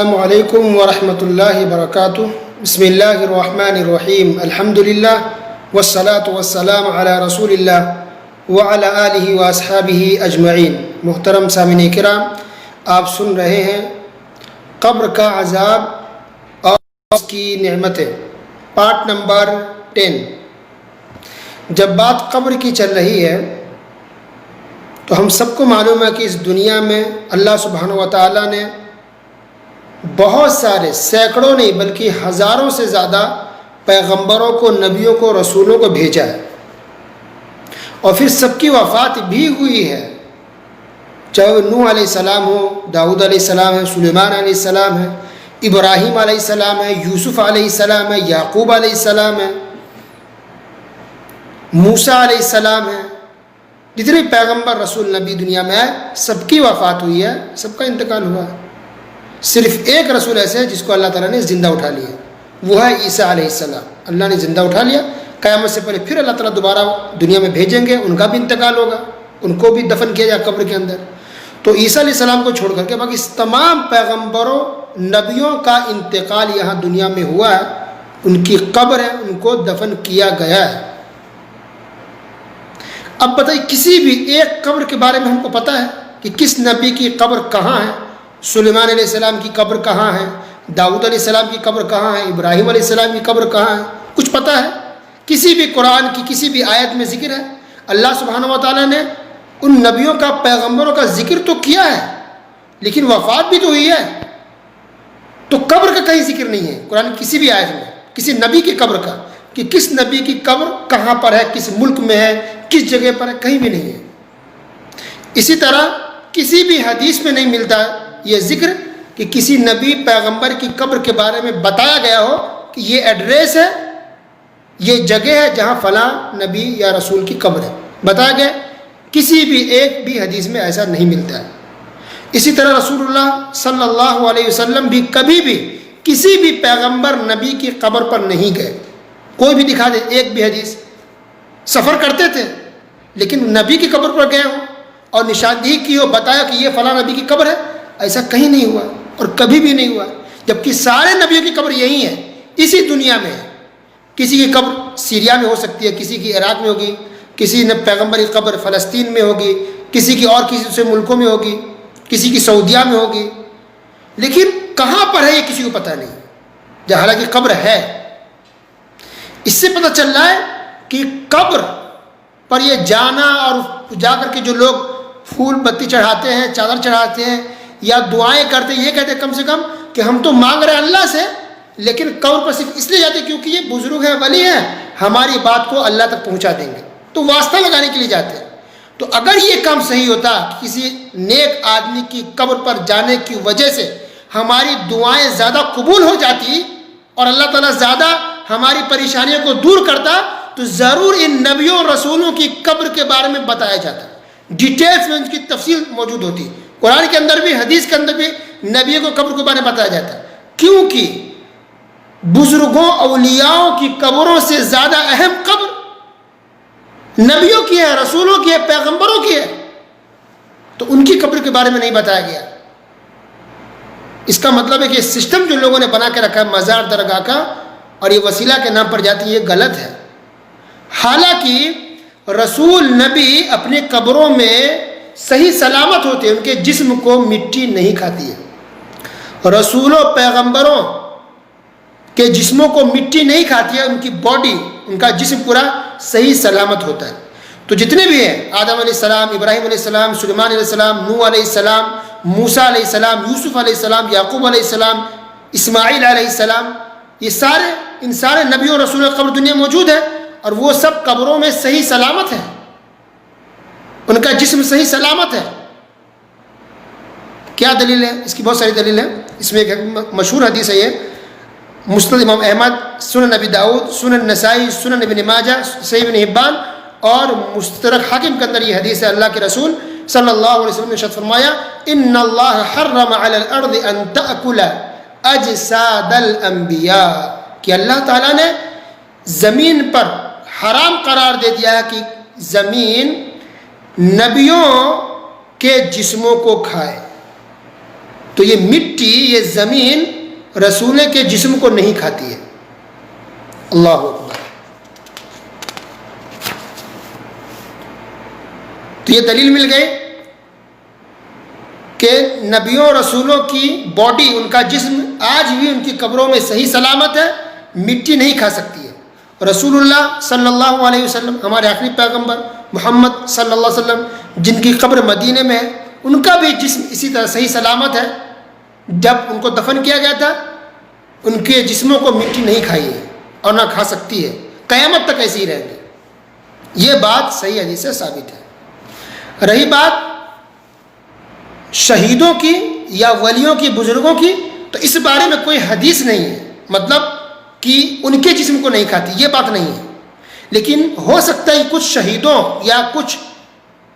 السلام علیکم ورحمۃ اللہ وبرکاتہ۔ بسم اللہ الرحمن الرحیم، الحمد للہ والصلاة والسلام علی رسول اللہ وعلی آلہ واصحابہ اجمعین۔ محترم سامعین کرام، آپ سن رہے ہیں قبر کا عذاب اور اس کی نعمتیں، پارٹ نمبر 10۔ جب بات قبر کی چل رہی ہے تو ہم سب کو معلوم ہے کہ اس دنیا میں اللہ سبحانہ و تعالیٰ نے بہت سارے، سینکڑوں نہیں بلکہ ہزاروں سے زیادہ پیغمبروں کو، نبیوں کو، رسولوں کو بھیجا ہے، اور پھر سب کی وفات بھی ہوئی ہے، چاہے وہ نوح علیہ السلام ہو، داؤد علیہ السلام ہے، سلیمان علیہ السلام ہے، ابراہیم علیہ السلام ہے، یوسف علیہ السلام ہے، یعقوب علیہ السلام ہے، موسیٰ علیہ السلام ہے۔ جتنے پیغمبر، رسول، نبی دنیا میں آئے سب کی وفات ہوئی ہے، سب کا انتقال ہوا ہے۔ صرف ایک رسول ایسے ہے جس کو اللہ تعالیٰ نے زندہ اٹھا لیا، وہ ہے عیسیٰ علیہ السلام۔ اللہ نے زندہ اٹھا لیا، قیامت سے پہلے پھر اللہ تعالیٰ دوبارہ دنیا میں بھیجیں گے، ان کا بھی انتقال ہوگا، ان کو بھی دفن کیا جائے قبر کے اندر۔ تو عیسیٰ علیہ السلام کو چھوڑ کر کے باقی تمام پیغمبروں، نبیوں کا انتقال یہاں دنیا میں ہوا ہے، ان کی قبر ہے، ان کو دفن کیا گیا ہے۔ اب بتائیے، کسی بھی ایک قبر کے بارے میں ہم کو پتہ ہے کہ کس نبی کی قبر کہاں ہے؟ سلیمان علیہ السلام کی قبر کہاں ہے؟ داؤد علیہ السلام کی قبر کہاں ہے؟ ابراہیم علیہ السلام کی قبر کہاں ہے؟ کچھ پتہ ہے؟ کسی بھی قرآن کی کسی بھی آیت میں ذکر ہے؟ اللہ سبحانہ و تعالیٰ نے ان نبیوں کا، پیغمبروں کا ذکر تو کیا ہے، لیکن وفات بھی تو ہوئی ہے، تو قبر کا کہیں ذکر نہیں ہے قرآن کسی بھی آیت میں، کسی نبی کی قبر کا، کہ کس نبی کی قبر کہاں پر ہے، کس ملک میں ہے، کس جگہ پر ہے، کہیں بھی نہیں ہے۔ اسی طرح کسی بھی حدیث میں نہیں ملتا یہ ذکر کہ کسی نبی، پیغمبر کی قبر کے بارے میں بتایا گیا ہو کہ یہ ایڈریس ہے، یہ جگہ ہے جہاں فلاں نبی یا رسول کی قبر ہے، بتایا گیا کسی بھی ایک بھی حدیث میں ایسا نہیں ملتا ہے۔ اسی طرح رسول اللہ صلی اللہ علیہ وسلم بھی کبھی بھی کسی بھی پیغمبر، نبی کی قبر پر نہیں گئے۔ کوئی بھی دکھا دے ایک بھی حدیث۔ سفر کرتے تھے لیکن نبی کی قبر پر گئے ہو اور نشاندہی کی ہو، بتایا کہ یہ فلاں نبی کی قبر ہے، ایسا کہیں نہیں ہوا اور کبھی بھی نہیں ہوا، جبکہ سارے نبیوں کی قبر یہی ہے، اسی دنیا میں ہے۔ کسی کی قبر سیریا میں ہو سکتی ہے، کسی کی عراق میں ہوگی، کسی نے پیغمبر کی قبر فلسطین میں ہوگی، کسی کی اور کسی دوسرے ملکوں میں ہوگی، کسی کی سعودیہ میں ہوگی، لیکن کہاں پر ہے یہ کسی کو پتہ نہیں، جہاں حالانکہ قبر ہے۔ اس سے پتہ چل رہا ہے کہ قبر پر یہ جانا اور جا کر کے جو لوگ پھول بتی چڑھاتے ہیں، چادر چڑھاتے ہیں یا دعائیں کرتے ہیں، یہ کہتے ہیں کم سے کم کہ ہم تو مانگ رہے ہیں اللہ سے، لیکن قبر پر صرف اس لیے جاتے ہیں کیونکہ یہ بزرگ ہیں، ولی ہیں، ہماری بات کو اللہ تک پہنچا دیں گے، تو واسطہ لگانے کے لیے جاتے ہیں۔ تو اگر یہ کام صحیح ہوتا کہ کسی نیک آدمی کی قبر پر جانے کی وجہ سے ہماری دعائیں زیادہ قبول ہو جاتی اور اللہ تعالیٰ زیادہ ہماری پریشانیوں کو دور کرتا، تو ضرور ان نبیوں اور رسولوں کی قبر کے بارے میں بتایا جاتا، ڈیٹیلز میں ان کی تفصیل موجود ہوتی۔ قرآن کے اندر بھی، حدیث کے اندر بھی نبیوں کو قبر کے بارے میں بتایا جاتا ہے، کیونکہ بزرگوں، اولیاؤں کی قبروں سے زیادہ اہم قبر نبیوں کی ہے، رسولوں کی ہے، پیغمبروں کی ہے، تو ان کی قبر کے بارے میں نہیں بتایا گیا۔ اس کا مطلب ہے کہ سسٹم جو لوگوں نے بنا کے رکھا ہے مزار درگاہ کا اور یہ وسیلہ کے نام پر جاتی ہے، یہ غلط ہے۔ حالانکہ رسول، نبی اپنی قبروں میں صحیح سلامت ہوتے ہیں، ان کے جسم کو مٹی نہیں کھاتی ہے۔ رسولوں، پیغمبروں کے جسموں کو مٹی نہیں کھاتی ہے، ان کی باڈی، ان کا جسم پورا صحیح سلامت ہوتا ہے۔ تو جتنے بھی ہیں، آدم علیہ السلام، ابراہیم علیہ السلام، سلیمان علیہ السلام، نوح علیہ السلام، موسیٰ علیہ السلام، یوسف علیہ السلام، یعقوب علیہ السلام، اسماعیل علیہ السلام، یہ سارے، ان سارے نبیوں اور رسولوں کی قبر دنیا موجود ہے، اور وہ سب قبروں میں صحیح سلامت ہیں، ان کا جسم صحیح سلامت ہے۔ کیا دلیل ہے؟ اس کی بہت ساری دلیل ہے۔ اس میں ایک مشہور حدیث ہے، یہ مسند امام احمد، سنن نبی داؤد، سنن نسائی، سنن ابن ماجہ، صحیح ابن حبان اور مستدرک حاکم کے اندر یہ حدیث ہے۔ اللہ کے رسول صلی اللہ علیہ وسلم نے ارشاد فرمایا، ان اللہ حرم علی الارض ان تأکل اجساد الانبیاء، کہ اللہ تعالیٰ نے زمین پر حرام قرار دے دیا ہے کہ زمین نبیوں کے جسموں کو کھائے۔ تو تو یہ مٹی، یہ زمین رسول کے جسم کو نہیں کھاتی ہے۔ اللہ اکبر۔ تو یہ دلیل مل گئی کہ نبیوں اور رسولوں کی باڈی، ان کا جسم آج بھی ان کی قبروں میں صحیح سلامت ہے، مٹی نہیں کھا سکتی ہے۔ رسول اللہ صلی اللہ علیہ وسلم، ہمارے آخری پیغمبر محمد صلی اللہ علیہ وسلم، جن کی قبر مدینے میں ہے، ان کا بھی جسم اسی طرح صحیح سلامت ہے۔ جب ان کو دفن کیا گیا تھا، ان کے جسموں کو مٹی نہیں کھائی ہے اور نہ کھا سکتی ہے، قیامت تک ایسے ہی رہیں گے۔ یہ بات صحیح حدیث سے ثابت ہے۔ رہی بات شہیدوں کی یا ولیوں کی، بزرگوں کی، تو اس بارے میں کوئی حدیث نہیں ہے، مطلب کہ ان کے جسم کو نہیں کھاتی، یہ بات نہیں ہے۔ لیکن ہو سکتا ہے کچھ شہیدوں یا کچھ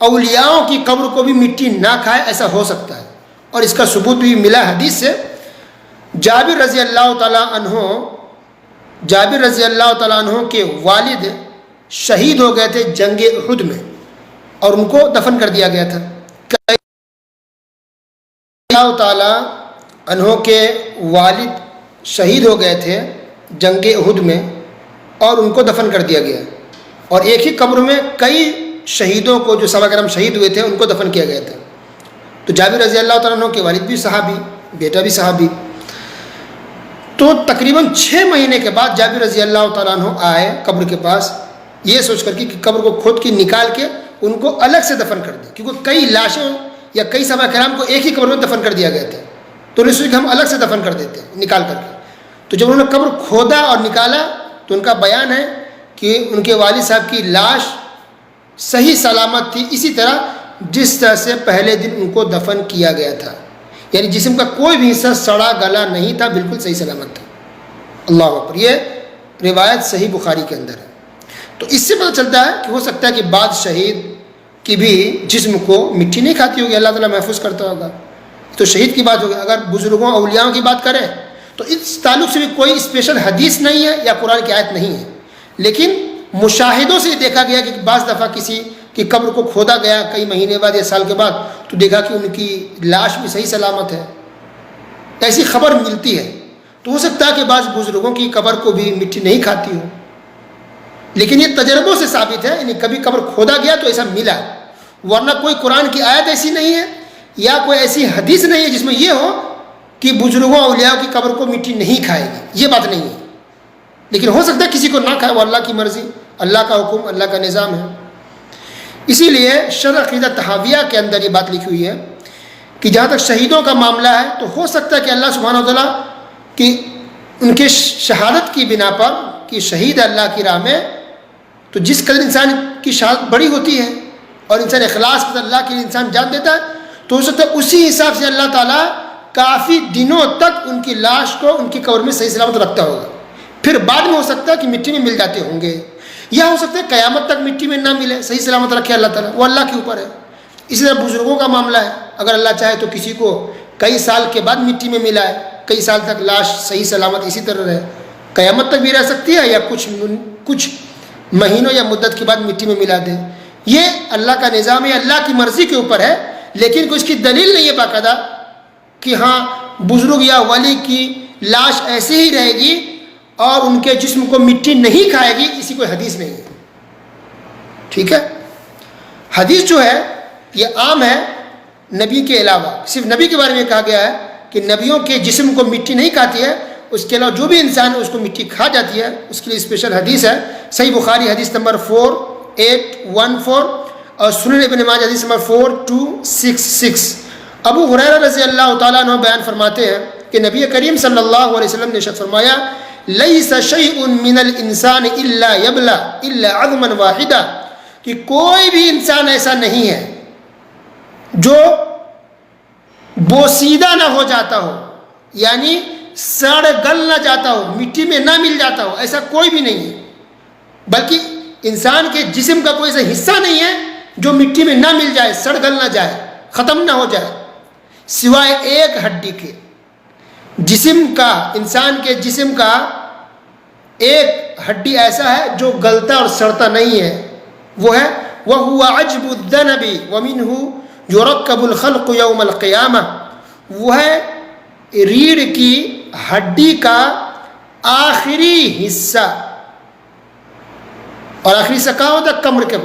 اولیاؤں کی قبر کو بھی مٹی نہ کھائے، ایسا ہو سکتا ہے، اور اس کا ثبوت بھی ملا حدیث سے۔ جابر رضی اللہ تعالیٰ عنہ کے والد شہید ہو گئے تھے جنگ احد میں، اور ان کو دفن کر دیا گیا تھا۔ اللہ تعالیٰ عنہ کے والد شہید ہو گئے تھے جنگ احد میں، اور ان کو دفن کر دیا گیا، اور ایک ہی قبر میں کئی شہیدوں کو، جو صحابہ کرام شہید ہوئے تھے، ان کو دفن کیا گیا تھا۔ تو جابر رضی اللہ تعالیٰ عنہ کے والد بھی صحابی، بیٹا بھی صحابی۔ تو تقریباً 6 مہینے کے بعد جابر رضی اللہ تعالیٰ عنہ آئے قبر کے پاس، یہ سوچ کر کہ قبر کو کھود کے نکال کے ان کو الگ سے دفن کر دیں، کیونکہ کئی لاشیں یا کئی صحابہ کرام کو ایک ہی قبر میں دفن کر دیا گیا تھا، تو انہوں نے سوچا کہ ہم الگ سے دفن کر دیتے ہیں نکال کر کے۔ تو جب انہوں نے قبر کھودا اور نکالا تو ان کا بیان ہے کہ ان کے والد صاحب کی لاش صحیح سلامت تھی، اسی طرح جس طرح سے پہلے دن ان کو دفن کیا گیا تھا، یعنی جسم کا کوئی بھی حصہ سڑا گلا نہیں تھا، بالکل صحیح سلامت تھا۔ اللہ اکبر۔ یہ روایت صحیح بخاری کے اندر ہے۔ تو اس سے پتہ چلتا ہے کہ ہو سکتا ہے کہ بعض شہید کی بھی جسم کو مٹی نہیں کھاتی ہوگی، اللہ تعالیٰ محفوظ کرتا ہوگا۔ تو شہید کی بات ہوگی۔ اگر بزرگوں اولیاؤں کی بات کریں تو اس تعلق سے بھی کوئی اسپیشل حدیث نہیں ہے یا قرآن کی آیت نہیں ہے، لیکن مشاہدوں سے دیکھا گیا کہ بعض دفعہ کسی کی قبر کو کھودا گیا کئی مہینے بعد یا سال کے بعد، تو دیکھا کہ ان کی لاش بھی صحیح سلامت ہے، ایسی خبر ملتی ہے۔ تو ہو سکتا ہے کہ بعض بزرگوں کی قبر کو بھی مٹی نہیں کھاتی ہو، لیکن یہ تجربوں سے ثابت ہے، یعنی کبھی قبر کھودا گیا تو ایسا ملا، ورنہ کوئی قرآن کی آیت ایسی نہیں ہے یا کوئی ایسی حدیث نہیں ہے جس میں یہ ہو کہ بزرگوں اولیاء کی قبر کو مٹی نہیں کھائے گی، یہ بات نہیں ہے۔ لیکن ہو سکتا ہے کسی کو نہ کھائے، وہ اللہ کی مرضی، اللہ کا حکم، اللہ کا نظام ہے۔ اسی لیے شرح عقیدہ تحاویہ کے اندر یہ بات لکھی ہوئی ہے کہ جہاں تک شہیدوں کا معاملہ ہے تو ہو سکتا ہے کہ اللہ سبحانہ و تعالیٰ کہ ان کے شہادت کی بنا پر کہ شہید اللہ کی راہ میں، تو جس قدر انسان کی شہادت بڑی ہوتی ہے اور انسان اخلاص کے اللہ کے لیے انسان جان دیتا ہے، تو ہو سکتا ہے اسی حساب سے اللہ تعالیٰ کافی دنوں تک ان کی لاش کو ان کی قبر میں صحیح سلامت رکھتا ہوگا، پھر بعد میں ہو سکتا ہے کہ مٹی میں مل جاتے ہوں گے، یا ہو سکتا ہے قیامت تک مٹی میں نہ ملے، صحیح سلامت رکھے اللہ تعالیٰ، وہ اللہ کے اوپر ہے۔ اسی طرح بزرگوں کا معاملہ ہے، اگر اللہ چاہے تو کسی کو کئی سال کے بعد مٹی میں ملا ہے، کئی سال تک لاش صحیح سلامت اسی طرح رہے، قیامت تک بھی رہ سکتی ہے، یا کچھ مہینوں یا مدت کے بعد مٹی میں ملا دے، یہ اللہ کا نظام ہے، اللہ کی مرضی کے اوپر ہے۔ لیکن کوئی اس کی دلیل نہیں ہے باقاعدہ کہ ہاں بزرگ یا ولی کی لاش ایسے ہی رہے گی اور ان کے جسم کو مٹی نہیں کھائے گی، اسی کوئی حدیث نہیں ہے۔ ٹھیک ہے، حدیث جو ہے یہ عام ہے، نبی کے علاوہ صرف نبی کے بارے میں کہا گیا ہے کہ نبیوں کے جسم کو مٹی نہیں کھاتی ہے، اس کے علاوہ جو بھی انسان ہے اس کو مٹی کھا جاتی ہے، اس کے لیے اسپیشل حدیث ہے۔ صحیح بخاری حدیث نمبر 4814 اور سنن ابن ماجہ حدیث نمبر 4266۔ ابو ہریرہ رضی اللہ تعالیٰ عنہ بیان فرماتے ہیں کہ نبی کریم صلی اللہ علیہ وسلم نے ارشاد فرمایا، لیس شیء من الانسان الا یبلا الا عظما واحدا، کہ کوئی بھی انسان ایسا نہیں ہے جو بوسیدہ نہ ہو جاتا ہو، یعنی سڑ گل نہ جاتا ہو، مٹی میں نہ مل جاتا ہو، ایسا کوئی بھی نہیں ہے، بلکہ انسان کے جسم کا کوئی ایسا حصہ نہیں ہے جو مٹی میں نہ مل جائے، سڑ گل نہ جائے، ختم نہ ہو جائے، سوائے ایک ہڈی کے۔ جسم کا، انسان کے جسم کا ایک ہڈی ایسا ہے جو گلتا اور سڑتا نہیں ہے، وہ ہے وَهُوَ عَجْبُ الذَّنَبِ وَمِنْهُ يُرَكَّبُ الْخَلْقُ يَوْمَ الْقِيَامَةِ، وہ ہے ریڑھ کی ہڈی کا آخری حصہ، اور آخری حصہ کہاں ہوتا ہے؟ کمر کے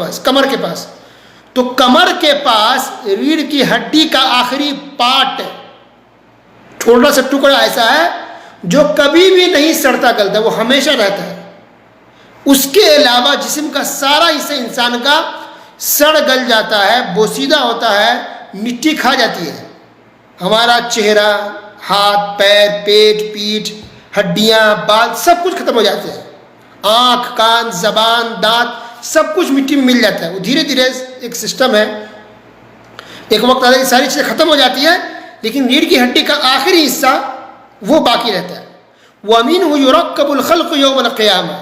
پاس. تو کمر کے پاس ریڑھ کی ہڈی کا آخری پارٹ، تھوڑا سا ٹکڑا ایسا ہے جو کبھی بھی نہیں سڑتا گلتا، وہ ہمیشہ رہتا ہے. اس کے علاوہ جسم کا سارا حصہ انسان کا سڑ گل جاتا ہے، بوسیدہ ہوتا ہے، مٹی کھا جاتی ہے. ہمارا چہرہ، ہاتھ، پیر، پیٹ، پیٹھ، ہڈیاں، بال، سب کچھ ختم ہو جاتے ہیں. آنکھ، کان، زبان، دانت، سب کچھ مٹی میں مل جاتا ہے. وہ دھیرے دھیرے ایک سسٹم ہے، ایک وقت آتا ہے یہ ساری چیزیں ختم ہو جاتی ہے، لیکن ریڑھ کی ہڈی کا آخری حصہ وہ باقی رہتا ہے. وَمِنْهُ يُرَكَّبُ الْخَلْقُ يَوْمَ الْقِيَامَةِ،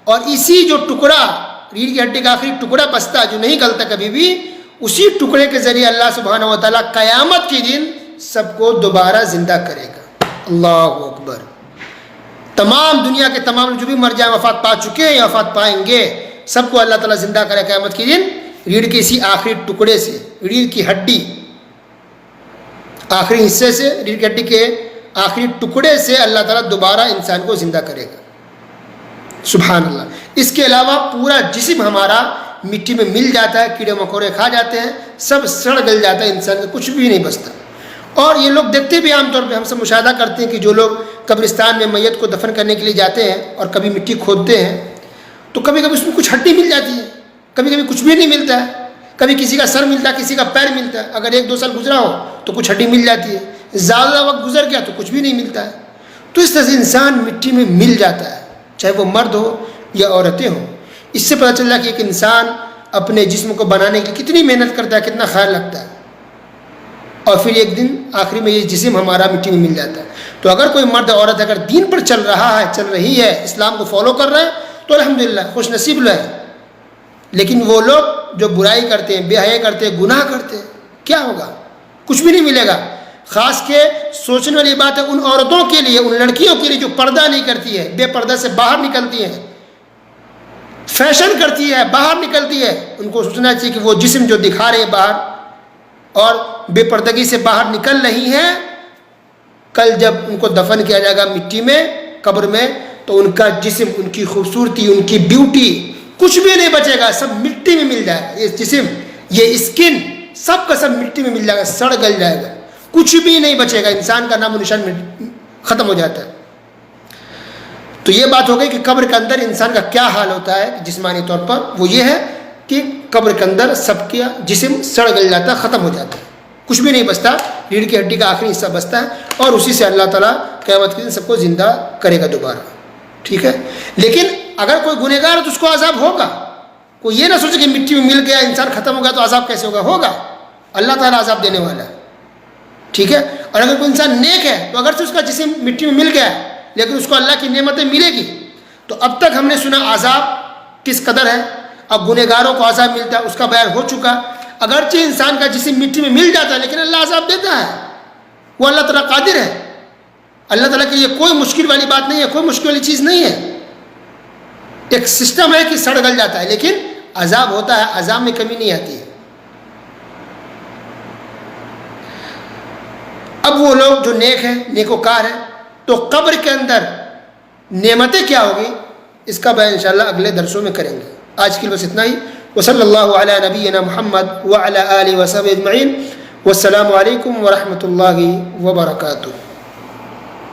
اور اسی جو ٹکڑا، ریڑھ کی ہڈی کا آخری ٹکڑا بچتا ہے جو نہیں گلتا کبھی بھی، اسی ٹکڑے کے ذریعے اللہ سبحانہ و تعالیٰ قیامت کے دن سب کو دوبارہ زندہ کرے گا. اللہ اکبر. تمام دنیا کے تمام جو بھی مر جائیں، وفات پا چکے ہیں یا وفات پائیں گے، سب کو اللہ تعالیٰ زندہ کرے قیامت کے دن. ریڑھ کے اسی آخری ٹکڑے سے، ریڑھ کی ہڈی آخری حصے سے، ریڑھ کی ہڈی کے آخری ٹکڑے سے اللہ تعالیٰ دوبارہ انسان کو زندہ کرے گا. سبحان اللہ. اس کے علاوہ پورا جسم ہمارا مٹی میں مل جاتا ہے، کیڑے مکوڑے کھا جاتے ہیں، سب سڑ گل جاتا ہے، انسان کا کچھ بھی نہیں بچتا. اور یہ لوگ دیکھتے بھی عام طور پہ، ہم سب مشاہدہ کرتے ہیں کہ جو لوگ قبرستان میں میت کو دفن کرنے کے لیے جاتے ہیں اور کبھی مٹی کھودتے ہیں تو کبھی کبھی اس میں کچھ ہڈی مل جاتی ہے، کبھی کبھی کچھ بھی نہیں ملتا ہے. کبھی کسی کا سر ملتا ہے، کسی کا پیر ملتا ہے. اگر 1-2 سال گزرا ہو تو کچھ ہڈی مل جاتی ہے، زیادہ وقت گزر گیا تو کچھ بھی نہیں ملتا ہے. تو اس طرح سے انسان مٹی میں مل جاتا ہے، چاہے وہ مرد ہو یا عورتیں ہوں. اس سے پتہ چل رہا ہے کہ ایک انسان اپنے جسم کو بنانے کے لیے کتنی محنت کرتا ہے، کتنا خیال رکھتا ہے، اور پھر ایک دن آخری میں یہ جسم ہمارا مٹی میں مل جاتا ہے. تو اگر کوئی مرد عورت اگر دین پر چل رہا ہے، چل رہی ہے، اسلام کو فالو کر رہا ہے تو الحمدللہ خوش نصیب لوگ ہیں. لیکن وہ لوگ جو برائی کرتے ہیں، بے حیائی کرتے ہیں، گناہ کرتے ہیں، کیا ہوگا؟ کچھ بھی نہیں ملے گا. خاص کے سوچنے والی بات ہے ان عورتوں کے لیے، ان لڑکیوں کے لیے جو پردہ نہیں کرتی ہے، بے پردہ سے باہر نکلتی ہیں، فیشن کرتی ہے، باہر نکلتی ہے. ان کو سوچنا چاہیے کہ وہ جسم جو دکھا رہے ہیں باہر اور بے پردگی سے باہر نکل رہی ہیں، کل جب ان کو دفن کیا جائے گا مٹی میں، قبر میں، تو ان کا جسم، ان کی خوبصورتی، ان کی بیوٹی کچھ بھی نہیں بچے گا، سب مٹی میں مل جائے گا. یہ جسم، یہ اسکن، سب کا سب مٹی میں مل جائے گا، سڑ گل جائے گا، کچھ بھی نہیں بچے گا. انسان کا نام و نشان ختم ہو جاتا ہے. تو یہ بات ہو گئی کہ قبر کے اندر انسان کا کیا حال ہوتا ہے جسمانی طور پر. وہ یہ ہے کہ قبر کے اندر سب کا جسم سڑ گل جاتا ہے، ختم ہو جاتا ہے، کچھ بھی نہیں بچتا. ریڑھ کی ہڈی کا آخری حصہ بچتا ہے اور اسی سے اللہ تعالیٰ قیامت کے دن سب کو زندہ کرے گا دوبارہ. ٹھیک ہے. لیکن اگر کوئی گنہگار ہے تو اس کو عذاب ہوگا. کوئی یہ نہ سوچے کہ مٹی میں مل گیا، انسان ختم ہو گیا تو عذاب کیسے ہوگا؟ ہوگا. اللہ تعالیٰ عذاب دینے والا ہے. ٹھیک ہے. اور اگر کوئی انسان نیک ہے تو اگرچہ اس کا جسم مٹی میں مل گیا ہے لیکن اس کو اللہ کی نعمتیں ملے گی. تو اب تک ہم نے سنا عذاب کس قدر ہے، اب گنہگاروں کو عذاب ملتا ہے، اس کا بیان ہو چکا. اگرچہ انسان کا جسم مٹی میں مل جاتا ہے لیکن اللہ عذاب دیتا ہے. وہ اللہ تعالیٰ قادر ہے. اللہ تعالیٰ کی یہ کوئی مشکل والی بات نہیں ہے، کوئی مشکل والی چیز نہیں ہے. ایک سسٹم ہے کہ سڑ گل جاتا ہے لیکن عذاب ہوتا ہے، عذاب میں کمی نہیں آتی ہے. اب وہ لوگ جو نیک ہیں، نیکوکار ہیں، تو قبر کے اندر نعمتیں کیا ہوگی، اس کا بیان انشاءاللہ اگلے درسوں میں کریں گے. آج کے لیے بس اتنا ہی. وصلی اللہ علی نبینا محمد وعلی آلہ وصحبہ اجمعین. والسلام علیکم ورحمۃ اللہ وبرکاتہ.